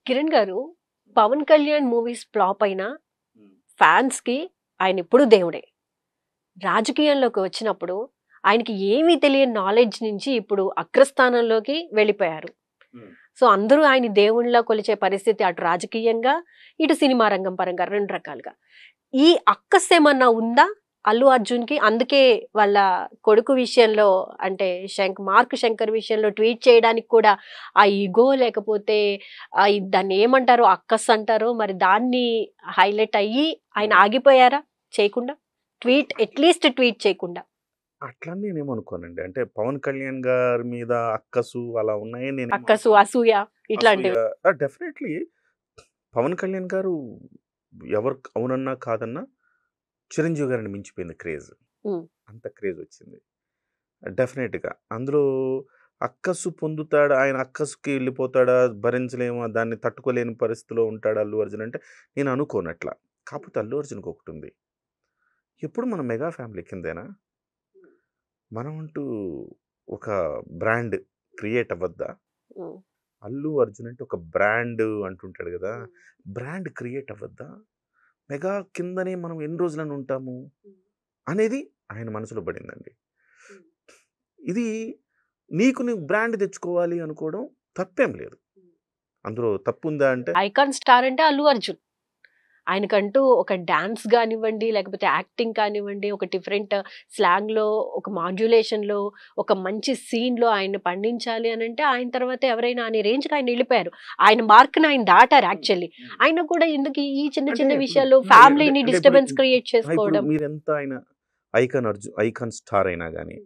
కిరణ్ గారు, Pawan Kalyan movies flop అయినా fans కి ఆయన ఎప్పుడు దేవుడే. రాజకీయంలోకి వచ్చినప్పుడు ఆయనకి ఏమీ తెలియని నాలెడ్జ్ నుంచి ఇప్పుడు అగ్రస్థానంలోకి వెళ్ళిపోయారు. సో అందరూ ఆయన దేవుళ్ళ కొలిచే పరిస్థితి, అటు రాజకీయంగా ఇటు సినిమా రంగం పరంగా రెండు రకాలుగా. ఈ అక్కస్ ఏమన్నా ఉందా అల్లు అర్జున్ కి? అందుకే వాళ్ళ కొడుకు విషయంలో, అంటే మార్క్ శంకర్ విషయంలో ట్వీట్ చేయడానికి కూడా ఆ ఈగో, లేకపోతే దాన్ని ఏమంటారో అక్కస్ అంటారో మరి, దాన్ని హైలైట్ అయ్యి ఆయన ఆగిపోయారా చేయకుండా? అట్లీస్ట్ ట్వీట్ చేయకుండా. అట్లా నేనేమనుకోనండి. అంటే పవన్ కళ్యాణ్ గారి మీద అక్కసు అలా ఉన్నాయి. నేను అక్కసు, అసూయ ఇట్లాంటివి. డెఫినెట్లీ పవన్ కళ్యాణ్ గారు ఎవరు అవునన్నా కాదన్నా చిరంజీవి గారిని మించిపోయింది క్రేజ్. అంత క్రేజ్ వచ్చింది డెఫినెట్గా. అందులో అక్కసు పొందుతాడా, ఆయన అక్కసుకి వెళ్ళిపోతాడా, భరించలేమో, దాన్ని తట్టుకోలేని పరిస్థితిలో ఉంటాడు అల్లు అర్జున్ అంటే నేను అనుకోనట్లా. కాకపోతే అల్లు అర్జున్కి ఒకటి ఉంది, ఎప్పుడు మన మెగా ఫ్యామిలీ కిందేనా మనం అంటూ ఒక బ్రాండ్ క్రియేట్ అవ్వద్దా? అల్లు అర్జున్ అంటే ఒక బ్రాండ్ అంటుంటాడు కదా, బ్రాండ్ క్రియేట్ అవ్వద్దా? మెగా కిందనే మనం ఎన్ని రోజులను ఉంటాము అనేది ఆయన మనసులో పడిందండి. ఇది నీకు బ్రాండ్ తెచ్చుకోవాలి అనుకోవడం తప్పేం లేదు, అందులో తప్పు ఉందా అంటే. ఐకాన్ స్టార్ అంటే అల్లు అర్జున్. ఆయనకంటూ ఒక డాన్స్ కానివ్వండి, లేకపోతే యాక్టింగ్ కానివ్వండి, ఒక డిఫరెంట్ స్లాంగ్ లో, ఒక మాడ్యులేషన్ లో, ఒక మంచి సీన్ లో ఆయన పండించాలి అని అంటే ఆయన తర్వాత ఎవరైనా అనే రేంజ్ కి ఆయన వెళ్ళిపోయారు. ఆయన మార్క్ ని ఆయన దాటారు యాక్చువల్లీ. ఆయన కూడా ఎందుకు ఈ చిన్న చిన్న విషయాల్లో ఫ్యామిలీని డిస్టర్బెన్స్ క్రియేట్ చేసుకోవడం? మీరెంత ఆయన ఐకాన్ స్టార్ అయినా కానీ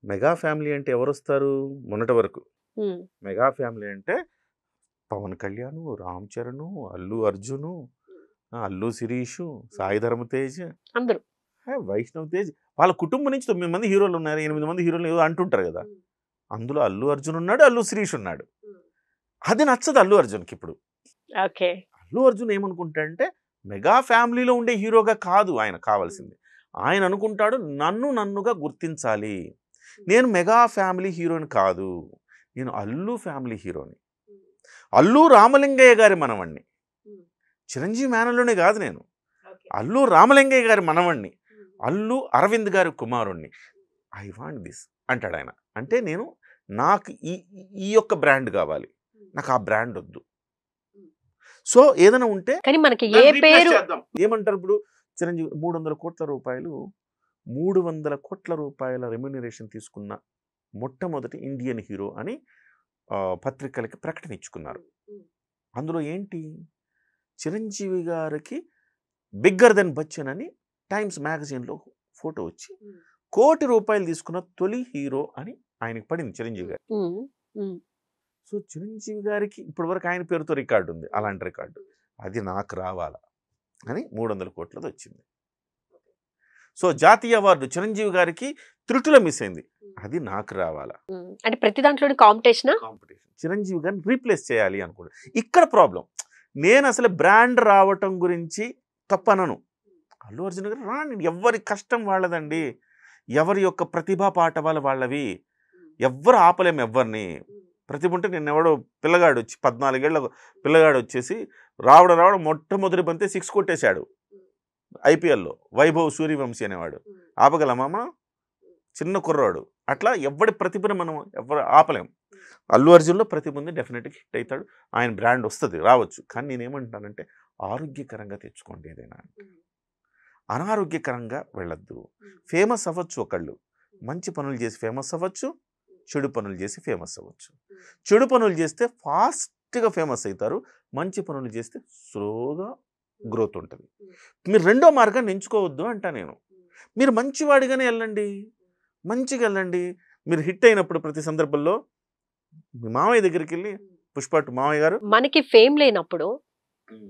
మెగా ఫ్యామిలీ అంటే ఎవరు వస్తారు? మొన్నటి వరకు మెగా ఫ్యామిలీ అంటే పవన్ కళ్యాణ్, రామ్ చరణ్, అల్లు అర్జున్, అల్లు శిరీష్, సాయి ధర్మ తేజ్, అందరూ వైష్ణవ్ తేజ్, వాళ్ళ కుటుంబం నుంచి 9 మంది హీరోలు ఉన్నారు, 8 మంది హీరోలు ఏదో అంటుంటారు కదా. అందులో అల్లు అర్జున్ ఉన్నాడు, అల్లు శిరీష్ ఉన్నాడు. అది నచ్చదు అల్లు అర్జున్కి. ఇప్పుడు అల్లు అర్జున్ ఏమనుకుంటాడంటే మెగా ఫ్యామిలీలో ఉండే హీరోగా కాదు ఆయన కావాల్సింది. ఆయన అనుకుంటాడు నన్నుగా గుర్తించాలి, నేను మెగా ఫ్యామిలీ హీరోని కాదు, నేను అల్లు ఫ్యామిలీ హీరోని, అల్లు రామలింగయ్య గారి మనవణ్ణి, చిరంజీవి మేనల్లోనే కాదు, నేను అల్లు రామలింగయ్య గారి మనవణ్ణి, అల్లు అరవింద్ గారి కుమారుణ్ణి, ఐ వాంట్ దిస్ అంటాడు ఆయన. అంటే నాకు ఈ యొక్క బ్రాండ్ కావాలి, నాకు ఆ బ్రాండ్ వద్దు. సో ఏదైనా ఉంటే కానీ మనకి ఏ పేరు ఏమంటారు ఇప్పుడు, చిరంజీవి 300 కోట్ల రూపాయల రెమ్యూనరేషన్ తీసుకున్న మొట్టమొదటి ఇండియన్ హీరో అని పత్రికలకి ప్రకటన ఇచ్చుకున్నారు. అందులో ఏంటి, చిరంజీవి గారికి బిగ్గర్ దెన్ బచ్చన్ అని టైమ్స్ మ్యాగజైన్లో ఫోటో వచ్చి ₹1 కోటి తీసుకున్న తొలి హీరో అని ఆయనకి పడింది చిరంజీవి గారు. సో చిరంజీవి గారికి ఇప్పటి వరకు ఆయన పేరుతో రికార్డు ఉంది, అలాంటి రికార్డు అది నాకు రావాలా అని 300 కోట్లది వచ్చింది. సో జాతీయ అవార్డు చిరంజీవి గారికి త్రుటిలో మిస్ అయింది, అది నాకు రావాలా అంటే ప్రతి దాంట్లో కాంపిటీషన్ చిరంజీవి గారిని రీప్లేస్ చేయాలి అనుకోండి. ఇక్కడ ప్రాబ్లం, నేను అసలు బ్రాండ్ రావటం గురించి తప్పనను. అల్లు అర్జున్ గారు రాండి, ఎవరి కష్టం వాళ్ళదండి, ఎవరి యొక్క ప్రతిభా పాఠవాలు వాళ్ళవి, ఎవ్వరు ఆపలేము ఎవరిని. ప్రతిభ ఉంటే నేను ఎవడో పిల్లగాడు వచ్చి 14 ఏళ్ళ పిల్లగాడు వచ్చేసి రావడం మొట్టమొదటి బంతే 6 కొట్టేశాడు ఐపీఎల్లో, వైభవ్ సూర్యవంశీ అనేవాడు, ఆపగలమా? చిన్న కుర్రాడు. అట్లా ఎవడి ప్రతిభను మనం ఎవరు ఆపలేం. అల్లు అర్జున్లో ప్రతిభ ఉంది, డెఫినెట్గా హిట్ అవుతాడు, ఆయన బ్రాండ్ వస్తుంది, రావచ్చు. కానీ నేనేమంటానంటే ఆరోగ్యకరంగా తెచ్చుకోండి ఏదైనా, అనారోగ్యకరంగా వెళ్ళొద్దు. ఫేమస్ అవ్వచ్చు ఒకళ్ళు, మంచి పనులు చేసి ఫేమస్ అవ్వచ్చు, చెడు పనులు చేసి ఫేమస్ అవ్వచ్చు. చెడు పనులు చేస్తే ఫాస్ట్గా ఫేమస్ అవుతారు, మంచి పనులు చేస్తే స్లోగా గ్రోత్ ఉంటుంది. మీరు రెండో మార్గాన్ని ఎంచుకోవద్దు అంటా నేను. మీరు మంచివాడిగానే వెళ్ళండి, మంచిగా వెళ్ళండి. మీరు హిట్ అయినప్పుడు ప్రతి సందర్భంలో మీ మామయ్య దగ్గరికి వెళ్ళి, పుష్ప మామయ్య గారు, మనకి ఫేమ్ లేనప్పుడు,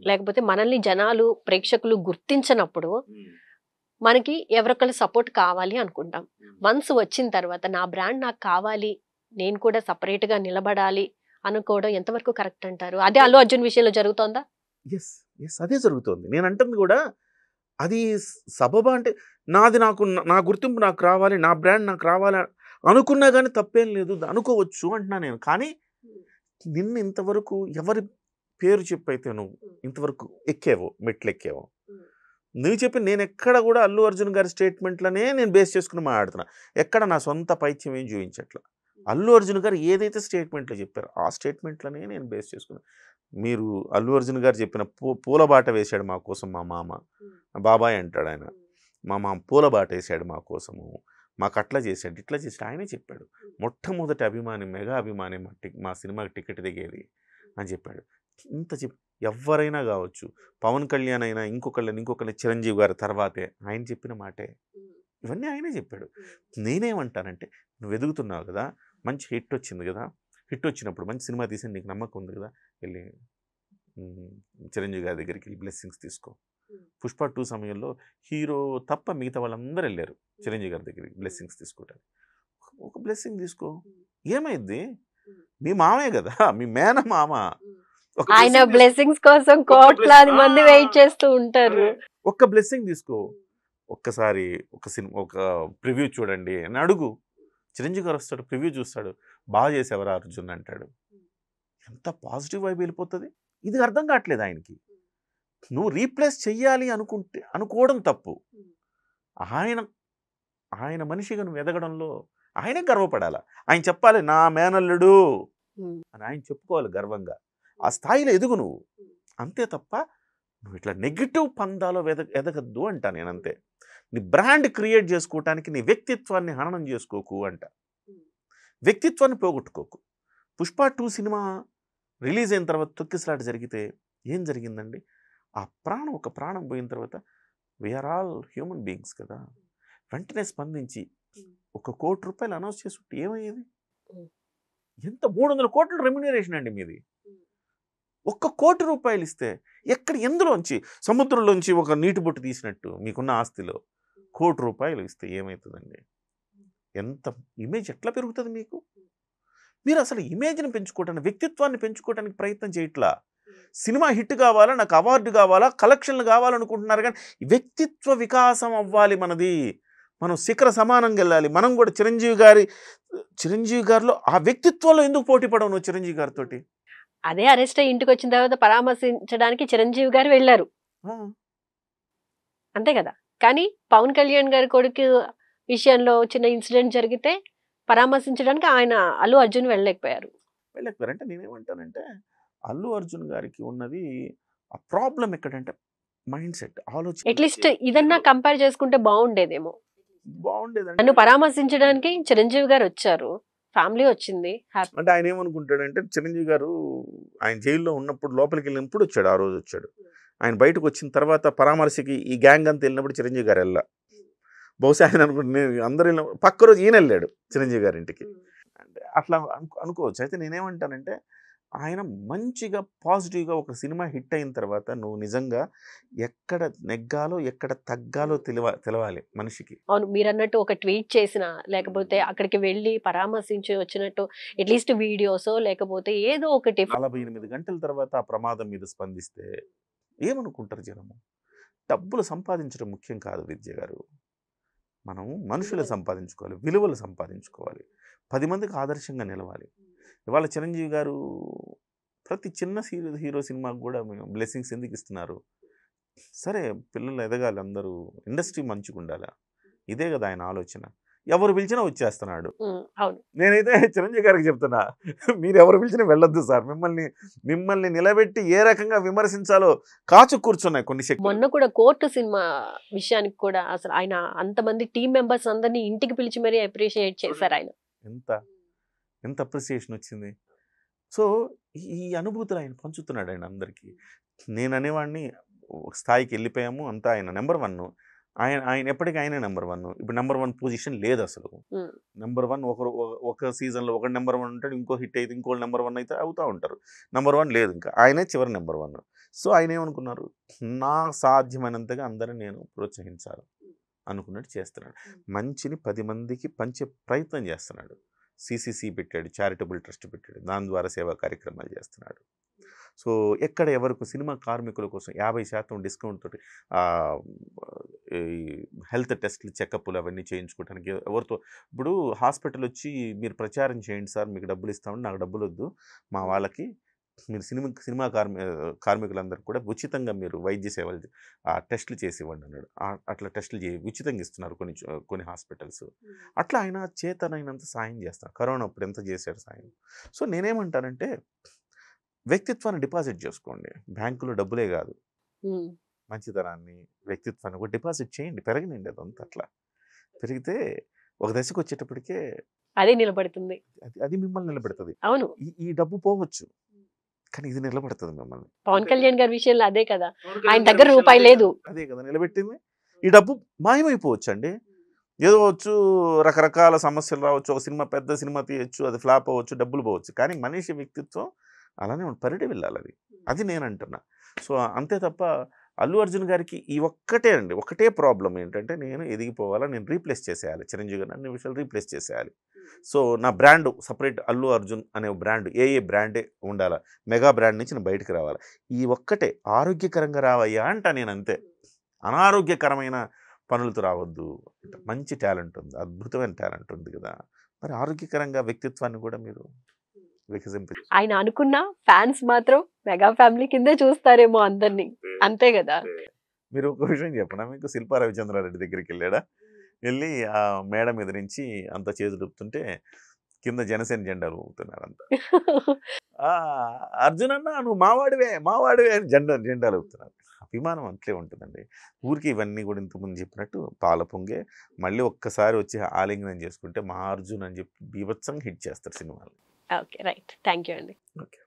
లేకపోతే మనల్ని జనాలు ప్రేక్షకులు గుర్తించినప్పుడు మనకి ఎవరొకరు సపోర్ట్ కావాలి అనుకుంటాం. వన్స్ వచ్చిన తర్వాత నా బ్రాండ్ నాకు కావాలి, నేను కూడా సపరేట్ గా నిలబడాలి అనుకోవడం ఎంతవరకు కరెక్ట్ అంటారు? అదే అల్లు అర్జున్ విషయంలో జరుగుతోందా? అదే జరుగుతుంది. నేను అంటుంది కూడా అది సబబా, అంటే నా గుర్తింపు నాకు రావాలి, నా బ్రాండ్ నాకు రావాలి అనుకున్నా కానీ తప్పేం లేదు, అనుకోవచ్చు అంటున్నా నేను. కానీ నిన్న ఇంతవరకు ఎవరి పేరు చెప్పి అయితే నువ్వు ఇంతవరకు ఎక్కేవో మెట్లు ఎక్కేవో నువ్వు చెప్పి నేను ఎక్కడ కూడా అల్లు అర్జున్ గారి స్టేట్మెంట్లనే నేను బేస్ చేసుకుని మాట్లాడుతున్నా. ఎక్కడ నా సొంత పైత్యం ఏం చూపించట్లా. అల్లు అర్జున్ గారు ఏదైతే స్టేట్మెంట్లు చెప్పారో ఆ స్టేట్మెంట్లనే నేను బేస్ చేసుకున్నా. మీరు అల్లు అర్జున్ గారు చెప్పిన పూల బాట వేశాడు మా కోసం మా మామ, బాబాయ్ అంటాడు ఆయన, మా మామ పూల బాట వేసాడు మా కోసము, మాకు అట్లా చేశాడు ఇట్లా చేశాడు ఆయనే చెప్పాడు. మొట్టమొదటి అభిమాని మెగా అభిమాని మా సినిమాకి టికెట్ దిగేది అని చెప్పాడు. ఇంత ఎవరైనా కావచ్చు, పవన్ కళ్యాణ్ అయినా ఇంకొకళ్ళని చిరంజీవి గారి తర్వాతే ఆయన చెప్పిన మాటే ఇవన్నీ ఆయనే చెప్పాడు. నేనేమంటానంటే నువ్వు ఎదుగుతున్నావు కదా, మంచి హిట్ వచ్చింది కదా, హిట్ వచ్చినప్పుడు మంచి సినిమా తీసి నీకు నమ్మకం ఉంది కదా, వెళ్ళి చిరంజీవి గారి దగ్గరికి వెళ్ళి బ్లెస్సింగ్స్ తీసుకో. పుష్ప 2 సమయంలో హీరో తప్ప మిగతా వాళ్ళందరూ వెళ్ళారు చిరంజీవి గారి దగ్గరికి బ్లెస్సింగ్స్ తీసుకోవటానికి. ఒక బ్లెస్సింగ్ తీసుకో, ఏమైంది? మీ మామే కదా, మీ మేన మామ. ఆయన బ్లెస్సింగ్స్ కోసం కోట్లాది మంది వెయిట్ చేస్తూ ఉంటారు. ఒక్క బ్లెస్సింగ్ తీసుకో, ఒక్కసారి ఒక సినిమా ఒక ప్రివ్యూ చూడండి అని అడుగు. చిరంజీవి గారు వస్తాడు, ప్రివ్యూ చూస్తాడు, బాగా చేసేవారు అర్జున్ అంటాడు. ఎంత పాజిటివ్ వైబ్ వెళ్ళిపోతుంది. ఇది అర్థం కావట్లేదు ఆయనకి. నువ్వు రీప్లేస్ చెయ్యాలి అనుకోవడం తప్పు. ఆయన మనిషిగా నువ్వు ఎదగడంలో ఆయనే గర్వపడాలి. ఆయన చెప్పాలి నా మేనల్లుడు అని ఆయన చెప్పుకోవాలి గర్వంగా. ఆ స్థాయిలో ఎదుగు నువ్వు, అంతే తప్ప నువ్వు ఇట్లా నెగిటివ్ పందాలో ఎదగద్దు అంట. నేనంతే. నీ బ్రాండ్ క్రియేట్ చేసుకోవటానికి నీ వ్యక్తిత్వాన్ని హననం చేసుకోకు అంట. వ్యక్తిత్వాన్ని పోగొట్టుకోకు. పుష్ప 2 సినిమా రిలీజ్ అయిన తర్వాత తొక్కిసలాట జరిగితే ఏం జరిగిందండి? ఒక ప్రాణం పోయిన తర్వాత వీఆర్ ఆల్ హ్యూమన్ బీయింగ్స్ కదా, వెంటనే స్పందించి ₹1 కోటి అనౌన్స్ చేసుకుంటే ఏమయ్యేది? ఎంత 300 కోట్ల రెమ్యునరేషన్ అండి మీది. ₹1 కోటి ఇస్తే ఎందులోంచి, సముద్రంలోంచి ఒక నీటి బొట్టు తీసినట్టు మీకున్న ఆస్తిలో ₹1 కోటి ఇస్తే ఏమవుతుందండి? ఎంత ఇమేజ్ ఎట్లా పెరుగుతుంది మీకు? మీరు అసలు ఇమేజ్ని పెంచుకోవడానికి, వ్యక్తిత్వాన్ని పెంచుకోవడానికి ప్రయత్నం చేయట్లా. సినిమా హిట్ కావాలా, నాకు అవార్డు కావాలా, కలెక్షన్లు కావాలనుకుంటున్నారు, కానీ వ్యక్తిత్వ వికాసం అవ్వాలి మనది. మనం శిఖర సమానంగా వెళ్ళాలి. మనం కూడా చిరంజీవి గారిలో ఆ వ్యక్తిత్వంలో ఎందుకు పోటీ పడవు చిరంజీవి గారితో? అదే అరెస్ట్ అయ్యి ఇంటికి వచ్చిన తర్వాత పరామర్శించడానికి చిరంజీవి గారు వెళ్ళారు, అంతే కదా. కానీ పవన్ కళ్యాణ్ గారి కొడుకు విషయంలో చిన్న ఇన్సిడెంట్ జరిగితే పరామర్శించడానికి ఆయన అల్లు అర్జున్ వెళ్ళలేకపోయారు. అంటే నేనేమంటానంటే అల్లు అర్జున్ గారికి ఉన్నది ఆ ప్రాబ్లం ఎక్కడంటే మైండ్ సెట్, ఆలోచన. అట్లీస్ట్ ఇదన్నా కంపేర్ చేసుకుంటే బాగుండేదేమో. నన్ను పరామర్శించడానికి చిరంజీవి గారు వచ్చారు, ఫ్యామిలీ వచ్చింది. అంటే ఆయన ఏమనుకుంటాడంటే చిరంజీవి గారు ఆయన జైల్లో ఉన్నప్పుడు, లోపలికి వెళ్ళినప్పుడు వచ్చాడు, ఆ రోజు వచ్చాడు. ఆయన బయటకు వచ్చిన తర్వాత పరామర్శకి ఈ గ్యాంగ్ అంతా వెళ్ళినప్పుడు చిరంజీవి గారు వెళ్ళా. బహుశా ఆయన అనుకుంటే అందరూ పక్క రోజు ఈయన వెళ్ళాడు చిరంజీవి గారి ఇంటికి. అంటే అట్లా అనుకోవచ్చు. అయితే నేనేమంటానంటే ఆయన మంచిగా పాజిటివ్గా ఒక సినిమా హిట్ అయిన తర్వాత నువ్వు నిజంగా ఎక్కడ నెగ్గాలో ఎక్కడ తగ్గాలో తెలవాలి మనిషికి. అవును, మీరు అన్నట్టు ఒక ట్వీట్ చేసినా, లేకపోతే అక్కడికి వెళ్ళి పరామర్శించి వచ్చినట్టు అట్లీస్ట్ వీడియోసో లేకపోతే ఏదో ఒకటి. 48 గంటల తర్వాత ఆ ప్రమాదం మీద స్పందిస్తే ఏమనుకుంటారు జనము? డబ్బులు సంపాదించడం ముఖ్యం కాదు విద్య గారు. మనం మనుషులు సంపాదించుకోవాలి, విలువలు సంపాదించుకోవాలి, 10 మందికి ఆదర్శంగా నిలవాలి. ఇవాళ చిరంజీవి గారు ప్రతి చిన్న హీరో సినిమాకు కూడా బ్లెస్సింగ్స్ ఎందుకు ఇస్తున్నారు? సరే, పిల్లలు ఎదగాలి, అందరూ ఇండస్ట్రీ మంచిగా ఉండాలి, ఇదే కదా ఆయన ఆలోచన. ఎవరు పిలిచినా వచ్చేస్తున్నాడు. నేనైతే చిరంజీవి గారికి చెప్తున్నా, మీరు ఎవరు పిలిచినా వెళ్ళొద్దు సార్. మిమ్మల్ని నిలబెట్టి ఏ రకంగా విమర్శించాలో కాచు కూర్చున్నాయి కొన్ని శక్తులు. మొన్న కూడా కోర్టు సినిమా విషయానికి కూడా అసలు ఆయన అంతమంది టీం మెంబర్స్ అందరినీ ఇంటికి పిలిచి మరీ అప్రిషియేట్ చేశారు ఆయన. ఎంత అప్రిసియేషన్ వచ్చింది. సో ఈ అనుభూతులు ఆయన పంచుతున్నాడు ఆయన అందరికీ. నేను అనేవాడిని ఒక స్థాయికి వెళ్ళిపోయాము, అంతా ఆయన నెంబర్ 1. ఆయన ఎప్పటికీ ఆయనే నెంబర్ 1. ఇప్పుడు నెంబర్ 1 పొజిషన్ లేదు అసలు. నెంబర్ 1 ఒక సీజన్లో ఒక నెంబర్ 1 ఉంటాడు, ఇంకో హిట్ అయితే ఇంకో నెంబర్ 1 అయితే అవుతూ ఉంటారు. నెంబర్ 1 లేదు, ఇంకా ఆయనే చివరి నెంబర్ 1. సో ఆయన ఏమనుకున్నారు, నా సాధ్యమైనంతగా అందరిని నేను ప్రోత్సహించాలి అనుకున్నట్టు చేస్తున్నాడు. మంచిని 10 మందికి పంచే ప్రయత్నం చేస్తున్నాడు. CCC పెట్టాడు, చారిటబుల్ ట్రస్ట్ పెట్టాడు, దాని ద్వారా సేవా కార్యక్రమాలు చేస్తున్నాడు. సో ఎక్కడ ఎవరికి సినిమా కార్మికుల కోసం 50% డిస్కౌంట్ తోటి హెల్త్ టెస్ట్లు, చెకప్లు అవన్నీ చేయించుకోవడానికి ఎవరితో. ఇప్పుడు హాస్పిటల్ వచ్చి మీరు ప్రచారం చేయండి సార్, మీకు డబ్బులు ఇస్తామని, నాకు డబ్బులు వద్దు, మా వాళ్ళకి మీరు సినిమా కార్మికులందరూ కూడా ఉచితంగా మీరు వైద్య సేవలు టెస్టులు చేసి ఇవ్వండి అన్నాడు. అట్లా టెస్టులు ఉచితంగా ఇస్తున్నారు కొన్ని హాస్పిటల్స్. అట్లా ఆయన చేతనైనంత సాయం చేస్తారు. కరోనా అప్పుడు ఎంత చేశాడు సాయం. సో నేనేమంటానంటే వ్యక్తిత్వాన్ని డిపాజిట్ చేసుకోండి. బ్యాంకులో డబ్బులే కాదు, మంచితనాన్ని, వ్యక్తిత్వాన్ని కూడా డిపాజిట్ చేయండి. పెరగనండి అదంతా. అట్లా పెరిగితే ఒక దశకు వచ్చేటప్పటికే అదే నిలబడుతుంది. అది మిమ్మల్ని నిలబెడుతుంది. అవును, ఈ డబ్బు పోవచ్చు, కానీ ఇది నిలబెడుతుంది మిమ్మల్ని. పవన్ కళ్యాణ్ గారి విషయంలో అదే కదా, ఆయన దగ్గర రూపాయి లేదు, అదే కదా నిలబెట్టింది. ఈ డబ్బు మాయమైపోవచ్చు అండి. ఏదో వచ్చు, రకరకాల సమస్యలు రావచ్చు, ఒక సినిమా పెద్ద సినిమా తీయచ్చు, అది ఫ్లాప్ అవ్వచ్చు, డబ్బులు పోవచ్చు, కానీ మనిషి వ్యక్తిత్వం అలానే పరిడి వెళ్ళాలి. అది నేను అంటున్నా. సో అంతే తప్ప అల్లు అర్జున్ గారికి ఈ ఒక్కటే అండి, ఒకటే ప్రాబ్లం ఏంటంటే నేను ఎదిగిపోవాలా, నేను రీప్లేస్ చేసేయాలి చిరంజీవి గారిని, అన్ని విషయాలు రీప్లేస్ చేసేయాలి. సో నా బ్రాండ్ సపరేట్ అల్లు అర్జున్ అనే బ్రాండ్ ఏ బ్రాండే ఉండాలా, మెగా బ్రాండ్ నుంచి నేను బయటకు రావాలి. ఈ ఒక్కటే ఆరోగ్యకరంగా రావయ్యా అంట నేను, అంతే. అనారోగ్యకరమైన పనులతో రావద్దు. మంచి టాలెంట్ ఉంది, అద్భుతమైన టాలెంట్ ఉంది కదా, మరి ఆరోగ్యకరంగా వ్యక్తిత్వాన్ని కూడా మీరు వికసింప. ఆయన అనుకున్న ఫ్యాన్స్ మాత్రం మెగా ఫ్యామిలీ కిందే చూస్తారేమో అందరినీ, అంతే కదా. మీరు ఒక విషయం చెప్పనా మీకు, శిల్పా రవిచంద్రారెడ్డి దగ్గరికి వెళ్ళాడా, వెళ్ళి ఆ మేడ మీద నుంచి అంత చేతులు ఊపుతుంటే కింద జనసేన జెండాలు ఊపుతున్నారు అంత. అర్జున్ అన్న నువ్వు మావాడివే అని జెండాలు ఊపుతున్నారు. అభిమానం అట్లే ఉంటుందండి. ఊరికి ఇవన్నీ కూడా ఇంతకుముందు చెప్పినట్టు పాల పొంగే మళ్ళీ ఒక్కసారి వచ్చి ఆలింగనం చేసుకుంటే మా అర్జున్ అని చెప్పి బీభత్సంగా హిట్ చేస్తారు సినిమాలు. ఓకే, రైట్, థ్యాంక్ యూ అండి. ఓకే.